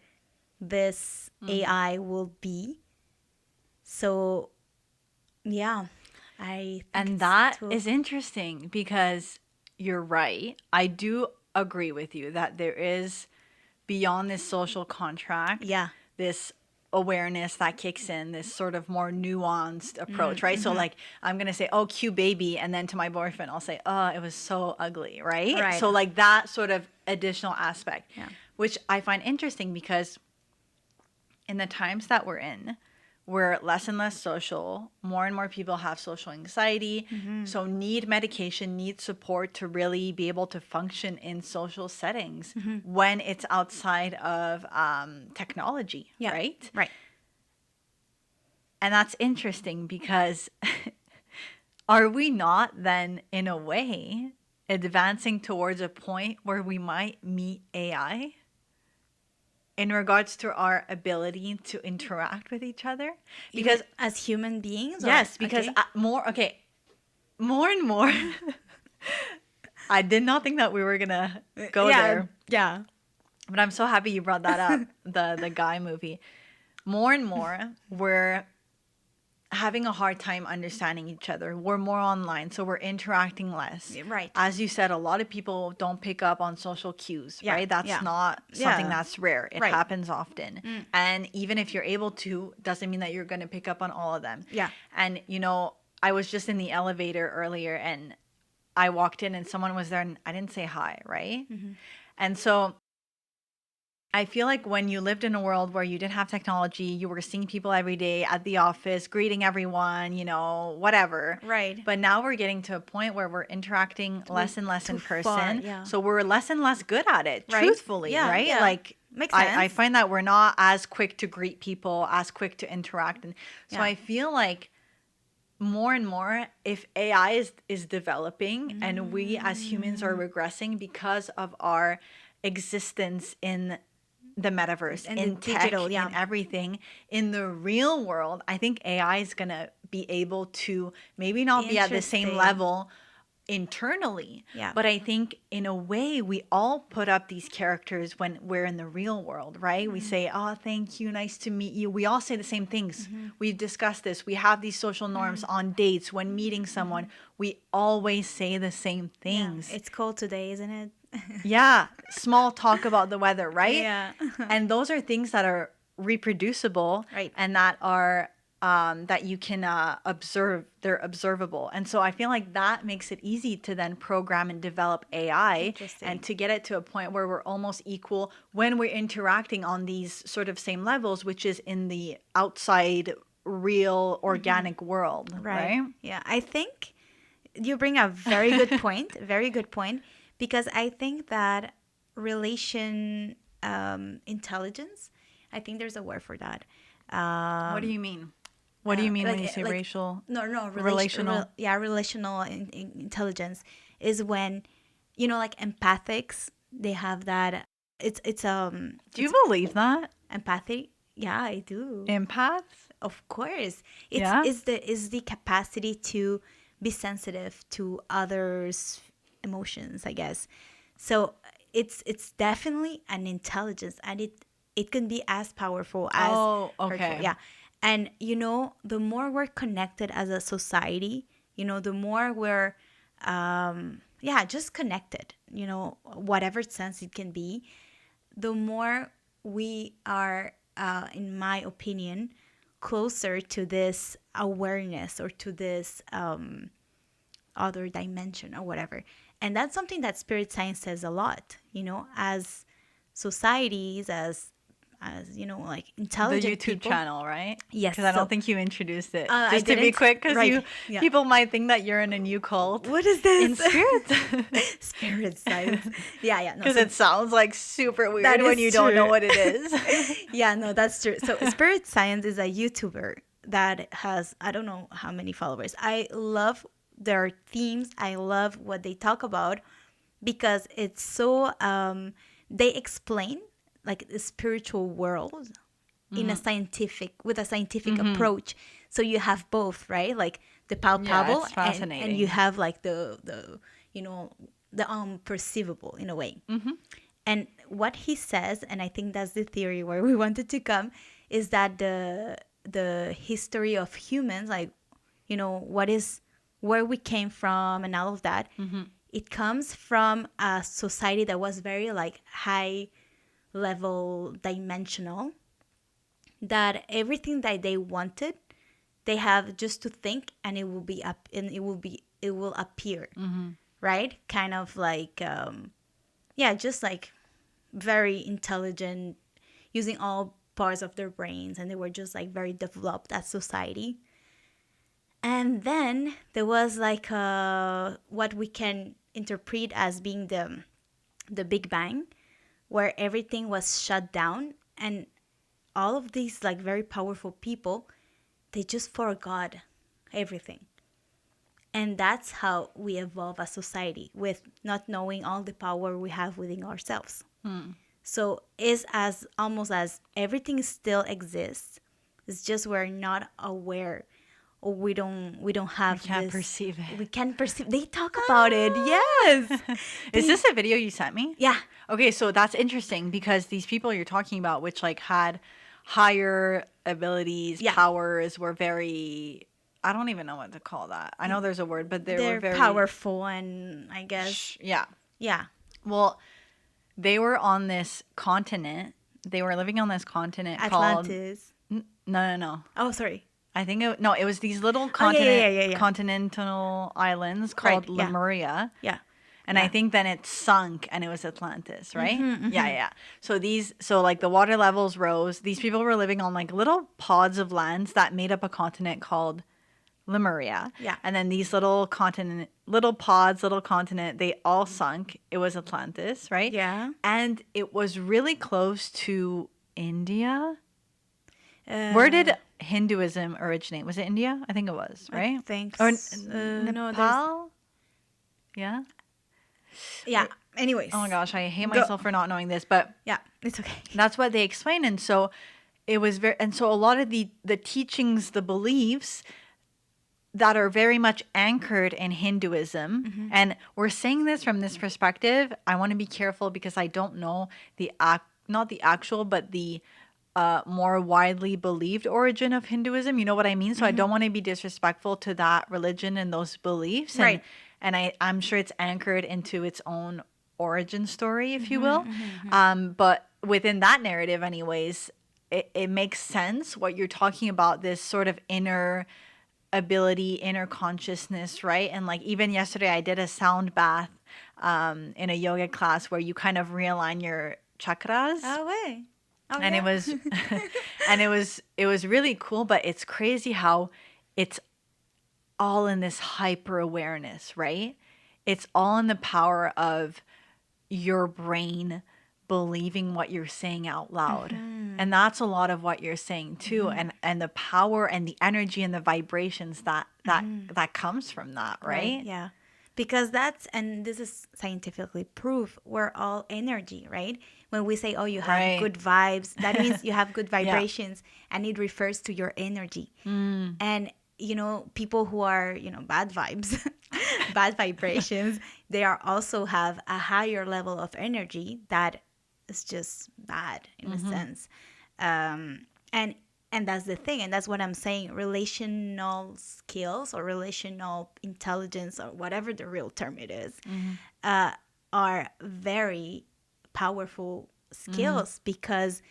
this AI will be. So yeah, and that is interesting, because you're right. I do agree with you that there is, beyond this social contract, this awareness that kicks in, this sort of more nuanced approach, right? So like I'm gonna say, oh, cute baby, and then to my boyfriend I'll say, oh, it was so ugly, right? So like that sort of additional aspect, which I find interesting, because in the times that we're in, we're less and less social. More and more people have social anxiety. So need medication, need support to really be able to function in social settings when it's outside of technology, right? Right. And that's interesting, because are we not then, in a way, advancing towards a point where we might meet AI? In regards to our ability to interact with each other, because even as human beings, yes, because more and more. I did not think that we were gonna go there. Yeah, but I'm so happy you brought that up. the guy movie. More and more, we're having a hard time understanding each other. We're more online, so we're interacting less. Right. As you said, a lot of people don't pick up on social cues, right? That's not something that's rare. It happens often. And even if you're able to, doesn't mean that you're going to pick up on all of them. Yeah. And, I was just in the elevator earlier, and I walked in and someone was there and I didn't say hi, right? And so I feel like when you lived in a world where you didn't have technology, you were seeing people every day at the office, greeting everyone, whatever. Right. But now we're getting to a point where we're interacting less and less in person. Far, so we're less and less good at it, right? Truthfully, right? Yeah. Like, makes sense. I find that we're not as quick to greet people, as quick to interact. And so I feel like more and more, if AI is developing and we as humans are regressing because of our existence in the metaverse, in tech, digital, in everything, in the real world, I think AI is going to be able to maybe not be at the same level internally. Yeah. But I think in a way we all put up these characters when we're in the real world, right? We say, oh, thank you, nice to meet you. We all say the same things. We've discussed this. We have these social norms on dates, when meeting someone. We always say the same things. Yeah. It's cold today, isn't it? Yeah. Small talk about the weather, right? Yeah. And those are things that are reproducible, Right. and that are that you can observe. They're observable. And so I feel like that makes it easy to then program and develop AI and to get it to a point where we're almost equal when we're interacting on these sort of same levels, which is in the outside real organic world, right? Yeah, I think you bring a very good point, very good point, because I think that relation intelligence, I think there's a word for that. What do you mean? What do you mean when you say racial? No, relational. Relational intelligence is when, like empathics, they have that. It's Do you believe that? empathy? Yeah, I do. Empaths? Of course, is the capacity to be sensitive to others' emotions, I guess. So it's definitely an intelligence, and it can be as powerful as hurtful. Yeah. And the more we're connected as a society, the more we're just connected, whatever sense it can be, the more we are, in my opinion, closer to this awareness or to this other dimension or whatever. And that's something that spirit science says a lot, as societies, as like intelligent the YouTube people. channel, right? Yes. Because I don't think you introduced it. I Just to be didn't. quick, because Right. people might think that you're in a new cult. What is this? In spirit. Spirit science. Yeah. Because it sounds like super weird That when is you don't know true. what it is. Yeah, no, that's true. So spirit science is a YouTuber that has, I don't know how many followers. I love their themes. I love what they talk about, because it's so they explain like the spiritual world in a scientific approach. So you have both, right? Like the palpable, it's fascinating. and you have like the the unperceivable in a way. And what he says, and I think that's the theory where we wanted to come, is that the history of humans, like where we came from and all of that, it comes from a society that was very like high level dimensional, that everything that they wanted, they have just to think, and it will be up, and it will appear, right? Kind of like just like very intelligent, using all parts of their brains, and they were just like very developed as society. And then there was like what we can interpret as being the Big Bang, where everything was shut down, and all of these like very powerful people, they just forgot everything. And that's how we evolve as society, with not knowing all the power we have within ourselves. So it's as almost as everything still exists. It's just we're not aware, or we don't have. We can't perceive it. We can't perceive. They talk about it. Yes. Is this a video you sent me? Yeah. Okay, so that's interesting, because these people you're talking about, which like had higher abilities, powers, were very, I don't even know what to call that. I know there's a word, but they're were very powerful, and I guess. Yeah. Well, they were on this continent. They were living on this continent Atlantis. called No. Oh, sorry. I think it was these little continental islands called Lemuria. Yeah. And I think then it sunk, and it was Atlantis, right? Yeah. So like the water levels rose. These people were living on like little pods of lands that made up a continent called Lemuria. Yeah. And then these little continent, they all sunk. It was Atlantis, right? Yeah. And it was really close to India. Where did Hinduism originate? Was it India? I think it was, right? I think or no, Nepal? Yeah. Yeah. Anyways. Oh my gosh, I hate myself for not knowing this, but yeah, it's okay. That's what they explain. And so it was so a lot of the teachings, the beliefs, that are very much anchored in Hinduism. And we're saying this from this perspective. I want to be careful because I don't know not the actual, but the more widely believed origin of Hinduism. You know what I mean? So I don't want to be disrespectful to that religion and those beliefs. Right. And I'm sure it's anchored into its own origin story, if you will. But within that narrative, anyways, it makes sense what you're talking about, this sort of inner ability, inner consciousness, right? And like even yesterday, I did a sound bath in a yoga class where you kind of realign your chakras. Oh, way. Oh, And yeah. it was and it was really cool, but it's crazy how it's all in this hyper awareness, right? It's all in the power of your brain believing what you're saying out loud. And that's a lot of what you're saying too. And the power and the energy and the vibrations that comes from that, right? Yeah. Because and this is scientifically proof, we're all energy, right? When we say, oh, you have good vibes, that means you have good vibrations, and it refers to your energy. And, people who are, bad vibes, bad vibrations, they are also have a higher level of energy that is just bad in a sense. And that's the thing, and that's what I'm saying. Relational skills or relational intelligence, or whatever the real term it is, are very powerful skills, because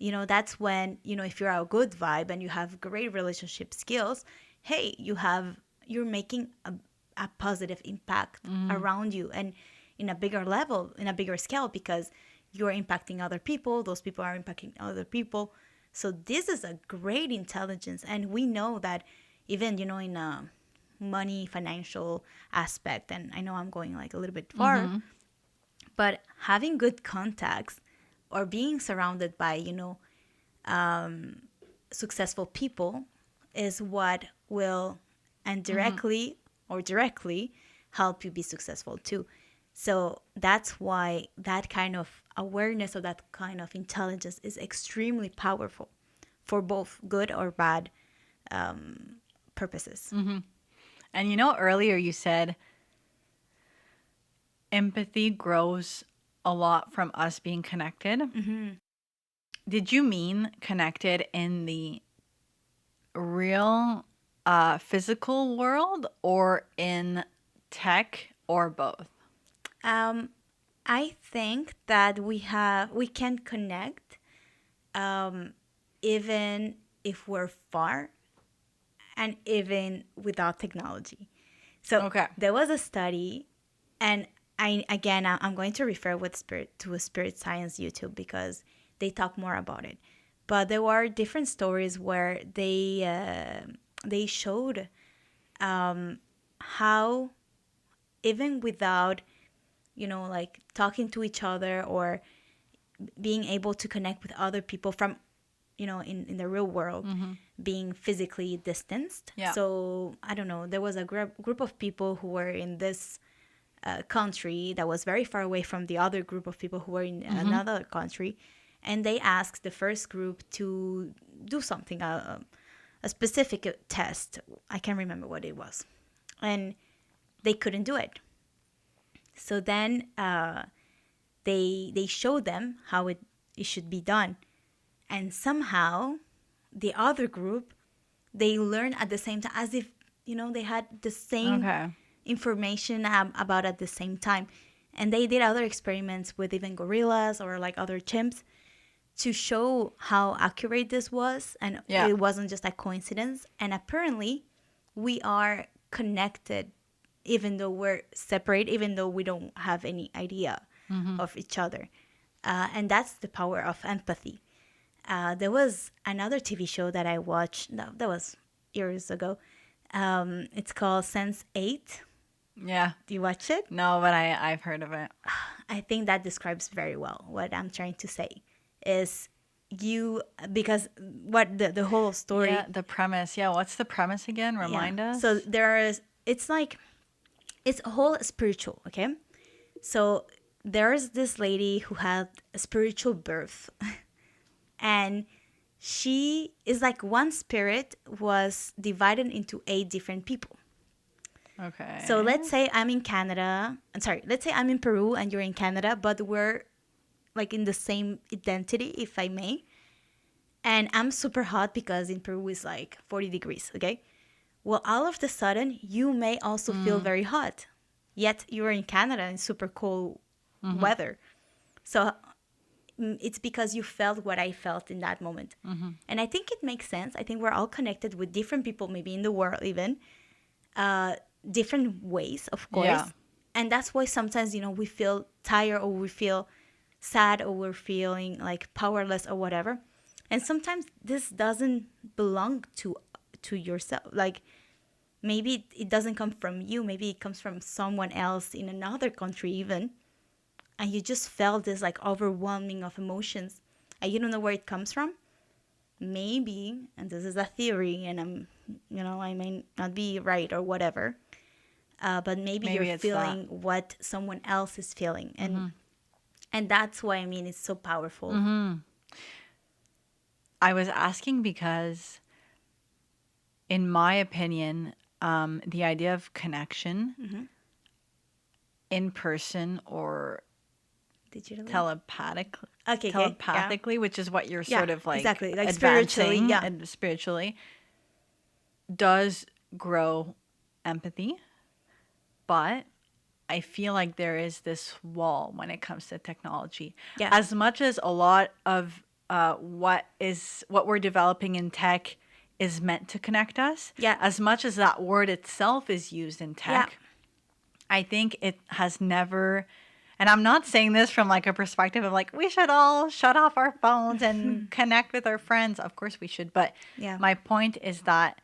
that's when, if you're a good vibe and you have great relationship skills, hey, you're making a positive impact around you, and in a bigger level, in a bigger scale, because you're impacting other people, those people are impacting other people. So this is a great intelligence. And we know that even, in a money, financial aspect, and I know I'm going like a little bit far, but having good contacts or being surrounded by, successful people is what will indirectly or directly help you be successful too. So that's why that kind of awareness or that kind of intelligence is extremely powerful for both good or bad purposes. And earlier you said empathy grows a lot from us being connected. Did you mean connected in the real physical world, or in tech, or both? I think that we can connect even if we're far, and even without technology. So there was a study, and I'm going to refer to a spirit science YouTube, because they talk more about it. But there were different stories where they showed how, even without like talking to each other or being able to connect with other people from in the real world, being physically distanced. So I don't know, there was a group of people who were in this country that was very far away from the other group of people who were in another country, and they asked the first group to do something, a specific test. I can't remember what it was, and they couldn't do it. So then they showed them how it should be done. And somehow the other group, they learned at the same time, as if, they had the same information about at the same time. And they did other experiments with even gorillas or like other chimps to show how accurate this was. And it wasn't just a coincidence. And apparently we are connected, even though we're separate, even though we don't have any idea of each other. And that's the power of empathy. There was another TV show that I watched, that was years ago. It's called Sense8. Yeah. Do you watch it? No, but I've heard of it. I think that describes very well what I'm trying to say. Is because what the whole story... Yeah, the premise. Yeah, what's the premise again? Remind us. So it's a whole spiritual, okay? So there's this lady who had a spiritual birth. And she is like one spirit was divided into 8 different people. Okay. So let's say I'm in Canada. I'm sorry. Let's say I'm in Peru and you're in Canada, but we're like in the same identity, if I may. And I'm super hot because in Peru is like 40 degrees, okay? Well, all of the sudden, you may also feel very hot. Yet you're in Canada in super cold weather. So it's because you felt what I felt in that moment. And I think it makes sense. I think we're all connected with different people, maybe in the world even, different ways, of course. Yeah. And that's why sometimes, we feel tired or we feel sad or we're feeling like powerless or whatever. And sometimes this doesn't belong to yourself. Like maybe it doesn't come from you. Maybe it comes from someone else in another country even. And you just felt this like overwhelming of emotions and you don't know where it comes from. Maybe, and this is a theory and I may not be right or whatever, but maybe you're feeling what someone else is feeling. And that's why, it's so powerful. I was asking because, in my opinion, the idea of connection in person or telepathically, which is what you're sort of like exactly, like advancing spiritually, does grow empathy, but I feel like there is this wall when it comes to technology. Yeah. As much as a lot of what we're developing in tech is meant to connect us, as much as that word itself is used in tech, I think it has never, and I'm not saying this from like a perspective of like, we should all shut off our phones and connect with our friends. Of course we should. But my point is that,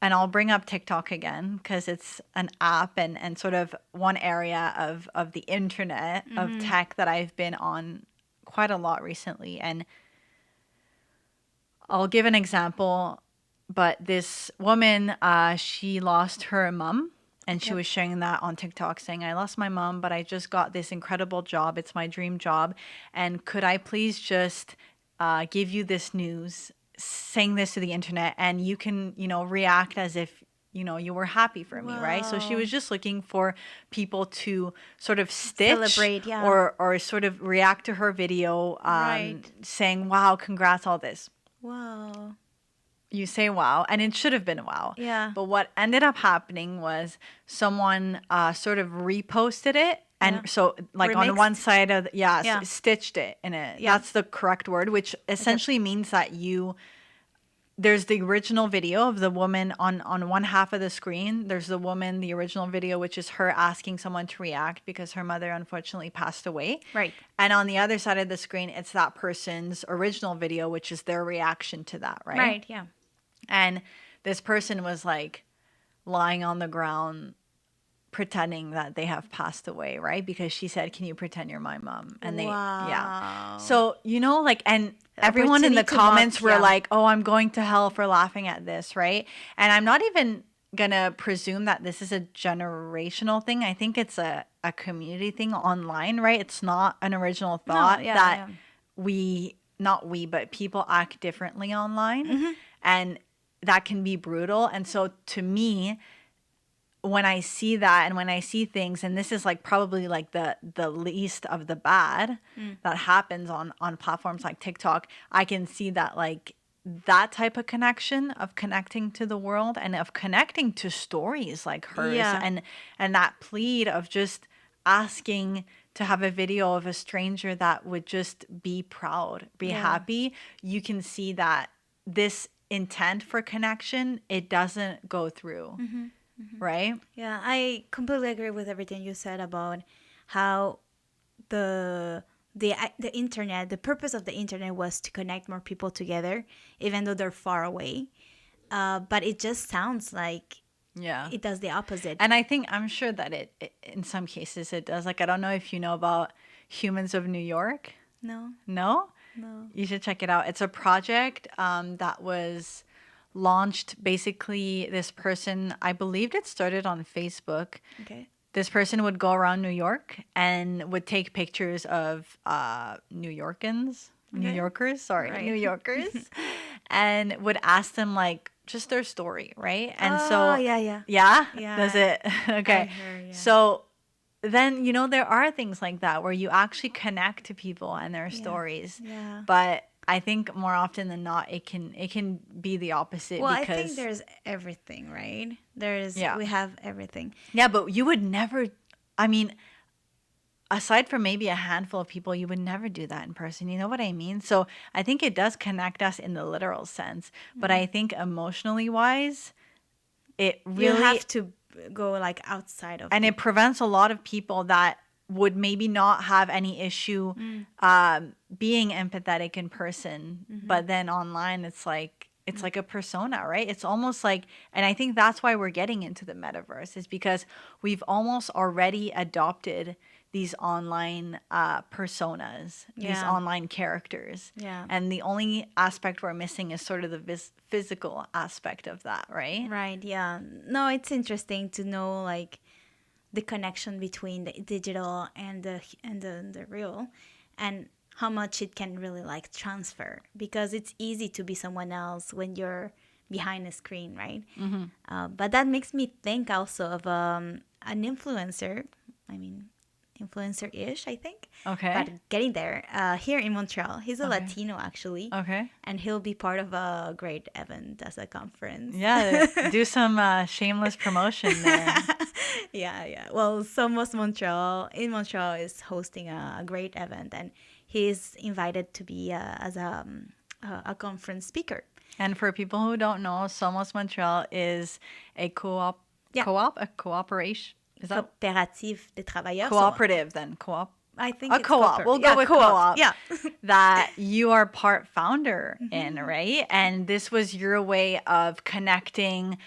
and I'll bring up TikTok again because it's an app and sort of one area of the internet of tech that I've been on quite a lot recently. And I'll give an example, but this woman, she lost her mom. And she was sharing that on TikTok saying, I lost my mom, but I just got this incredible job. It's my dream job. And could I please just give you this news, saying this to the internet, and you can, react as if, you were happy for me, right? So she was just looking for people to sort of stitch celebrate, or sort of react to her video saying, wow, congrats, all this. Wow. You say wow, and it should have been wow. Yeah. But what ended up happening was someone sort of reposted it. And so like Remixed. on one side of, stitched it in it. Yeah. That's the correct word, which essentially means that there's the original video of the woman on one half of the screen. There's the woman, the original video, which is her asking someone to react because her mother unfortunately passed away. Right. And on the other side of the screen, it's that person's original video, which is their reaction to that, right? Right, yeah. And this person was like lying on the ground pretending that they have passed away, right? Because she said, can you pretend you're my mom? And so, like, and everyone in the comments were like, oh, I'm going to hell for laughing at this, right? And I'm not even gonna presume that this is a generational thing. I think it's a community thing online, right? It's not an original thought but people act differently online. And that can be brutal. And so to me, when I see that and when I see things, and this is like probably like the least of the bad that happens on platforms like TikTok, I can see that like that type of connection of connecting to the world and of connecting to stories like hers and that plead of just asking to have a video of a stranger that would just be proud, be happy. You can see that this intent for connection, it doesn't go through. Right? Yeah, I completely agree with everything you said about how the internet, the purpose of the internet was to connect more people together, even though they're far away. But it just sounds like it does the opposite. And I'm sure that it in some cases it does. Like, I don't know if you know about Humans of New York. No. No? No. You should check it out. It's a project that was launched. Basically, this person, I believed it started on Facebook. Okay. This person would go around New York and would take pictures of New Yorkans. New Yorkers, sorry, Right. New Yorkers, and would ask them like just their story, right? And Oh, so, yeah. yeah, does it? I Okay. heard, yeah. So then, there are things like that where you actually connect to people and their stories. Yeah. But I think more often than not, it can be the opposite Well, because I think there's everything, right? Yeah. We have everything. Yeah, but you would never, I mean, aside from maybe a handful of people, you would never do that in person. You know what I mean? So I think it does connect us in the literal sense. But I think emotionally wise, it really. You have to go like outside of And it prevents a lot of people that would maybe not have any issue being empathetic in person. But then online, it's like. It's like a persona, right? It's almost like, and I think that's why we're getting into the metaverse, is because we've almost already adopted these online personas, these online characters. Yeah. And the only aspect we're missing is sort of the physical aspect of that, right? Right, yeah. No, it's interesting to know like the connection between the digital and the real, and how much it can really like transfer, because it's easy to be someone else when you're behind a screen, right? But that makes me think also of an influencer. I mean, influencer-ish, I think. Okay. But getting there, here in Montreal, he's a Latino actually. Okay. And he'll be part of a great event as a conference. Yeah, do some shameless promotion there. Yeah. Well, Somos Montreal in Montreal is hosting a great event, and he's invited to be as a conference speaker. And for people who don't know, Somos Montreal is a a cooperation. Is that Coopérative des travailleurs. cooperative then? Co-op? I think A it's co-op. We'll go with co-op. Yeah. That you are part founder in, right? And this was your way of connecting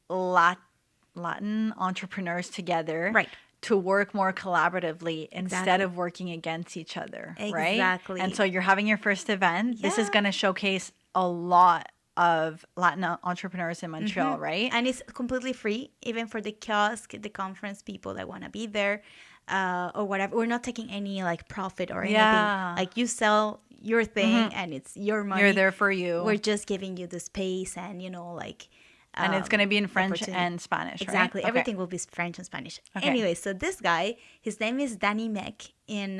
Latin entrepreneurs together. Right. To work more collaboratively instead of working against each other, right? Exactly. And so you're having your first event. This is Yeah. going to showcase a lot of Latin entrepreneurs in Montreal, right? And it's completely free, even for the kiosk, the conference people that want to be there, or whatever. We're not taking any like profit or anything. Yeah. Like you sell your thing and it's your money. You're there for you. We're just giving you the space and, like... and it's going to be in French opportunity. and Spanish, right? Exactly. Okay. Everything will be French and Spanish. Okay. Anyway, so this guy, his name is Dannymec in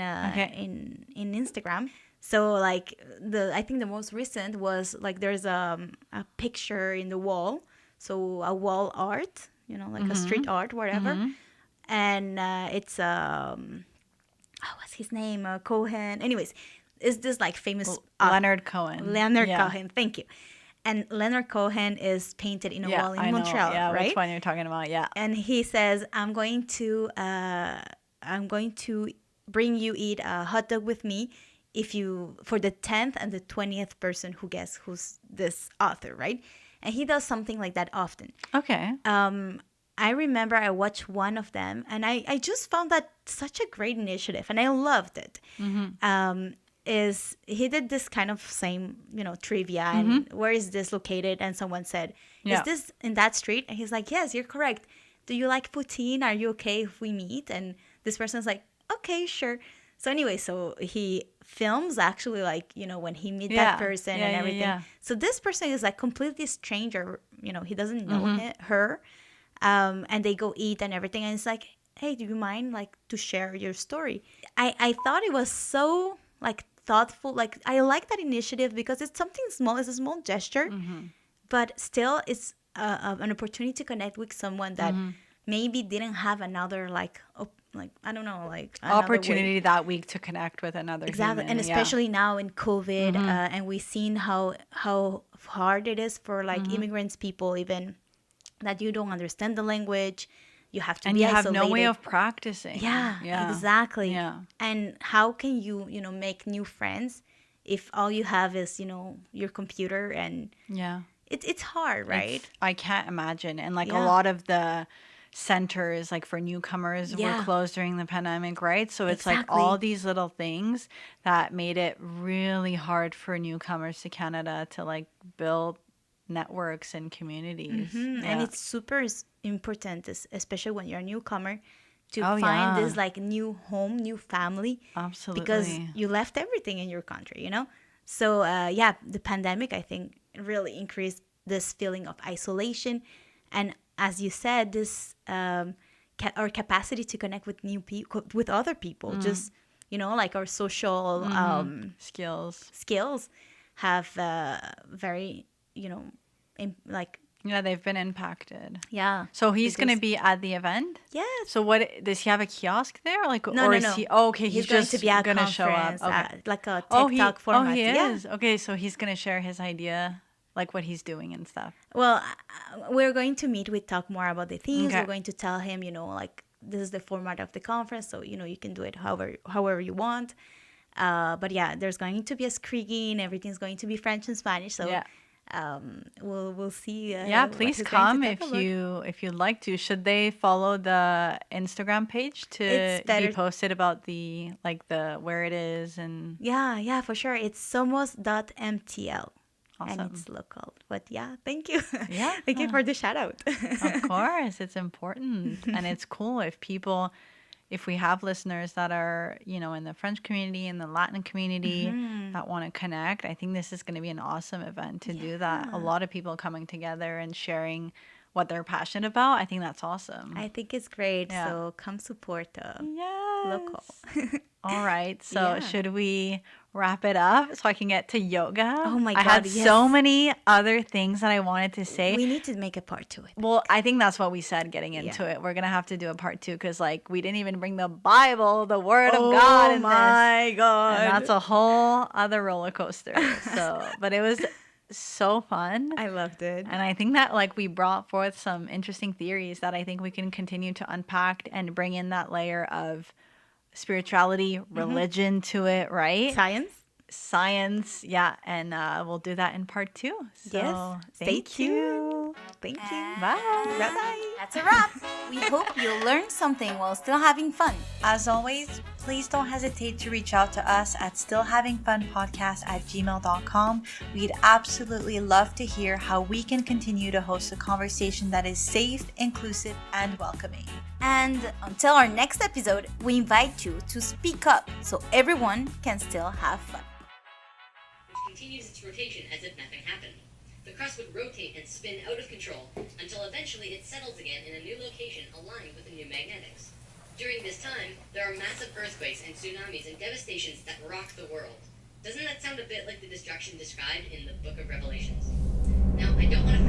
Instagram. So like I think the most recent was like there's a picture in the wall, so a wall art, like a street art, whatever, and it's what's his name, Cohen. Anyways, is this like famous Leonard Cohen? Leonard Cohen. Thank you. And Leonard Cohen is painted in a wall in Montreal, right? Which one you're talking about? Yeah. And he says, "I'm going to bring you eat a hot dog with me for the 10th and the 20th person who guess who's this author," right? And he does something like that often. Okay. I remember I watched one of them, and I just found that such a great initiative, and I loved it. Is he did this kind of same, trivia, and where is this located? And someone said, "Is this in that street?" And he's like, "Yes, you're correct. Do you like poutine? Are you okay if we meet?" And this person's like, "Okay, sure." So anyway, so he films actually like, when he meets that person and everything. Yeah. So this person is like completely stranger, he doesn't know her. And they go eat and everything. And it's like, "Hey, do you mind like to share your story?" I thought it was so like thoughtful. Like I like that initiative because it's something small. It's a small gesture, but still it's an opportunity to connect with someone that maybe didn't have another like I don't know, like opportunity that week to connect with another human. And especially now in COVID, and we've seen how hard it is for like immigrants, people, even that you don't understand the language. You have to be isolated. And you have no way of practicing. Yeah, exactly. Yeah. And how can you, make new friends if all you have is, your computer? And it's hard, right? I can't imagine. And like a lot of the centers like for newcomers were closed during the pandemic, right? So it's like all these little things that made it really hard for newcomers to Canada to like build networks and communities. And it's super important, especially when you're a newcomer, to find this like new home, new family. Absolutely. Because you left everything in your country, you know? So, the pandemic, I think, really increased this feeling of isolation. And as you said, this our capacity to connect with with other people, just, you know, like our social skills have very, you know, yeah, they've been impacted. Yeah. So he's going to be at the event? Yes. So what, does he have a kiosk there? Like, no. He, okay, he's going just to be at going to show up. Okay. Like a TikTok format. Oh, he is? Okay, so he's going to share his idea, like what he's doing and stuff. Well, we're going to meet with talk more about the themes. Okay. We're going to tell him, you know, like, this is the format of the conference, so, you know, you can do it however you want. But yeah, there's going to be a screen. Everything's going to be French and Spanish. So we'll see. Please come if you'd like to. Should they follow the Instagram page to be posted about the where it is and? Yeah, for sure. It's somos.mtl. Awesome. And it's local. But yeah, thank you. Yeah. Thank you for the shout out. Of course, it's important. And it's cool if we have listeners that are, you know, in the French community, in the Latin community that want to connect. I think this is going to be an awesome event to do that. A lot of people coming together and sharing what they're passionate about. I think that's awesome. I think it's great. Yeah. So come support local. All right. So should we wrap it up so I can get to yoga? Oh my God. I had so many other things that I wanted to say. We need to make a part 2. Well, I think that's what we said getting into it. We're going to have to do a part 2 because we didn't even bring the Bible, the Word of God in this. Oh my God. And that's a whole other roller coaster. But it was so fun. I loved it. And I think that we brought forth some interesting theories that I think we can continue to unpack and bring in that layer of spirituality, religion to it, right? Science, yeah. And we'll do that in part 2. So yes. Thank you. Thank you. Bye. Bye. That's a wrap. We hope you'll learn something while still having fun. As always, please don't hesitate to reach out to us at stillhavingfunpodcast@gmail.com. We'd absolutely love to hear how we can continue to host a conversation that is safe, inclusive, and welcoming. And until our next episode, we invite you to speak up so everyone can still have fun. Which continues its rotation as if nothing happened. The crust would rotate and spin out of control until eventually it settles again in a new location aligned with the new magnetics. During this time, there are massive earthquakes and tsunamis and devastations that rock the world. Doesn't that sound a bit like the destruction described in the Book of Revelations? Now, I don't want to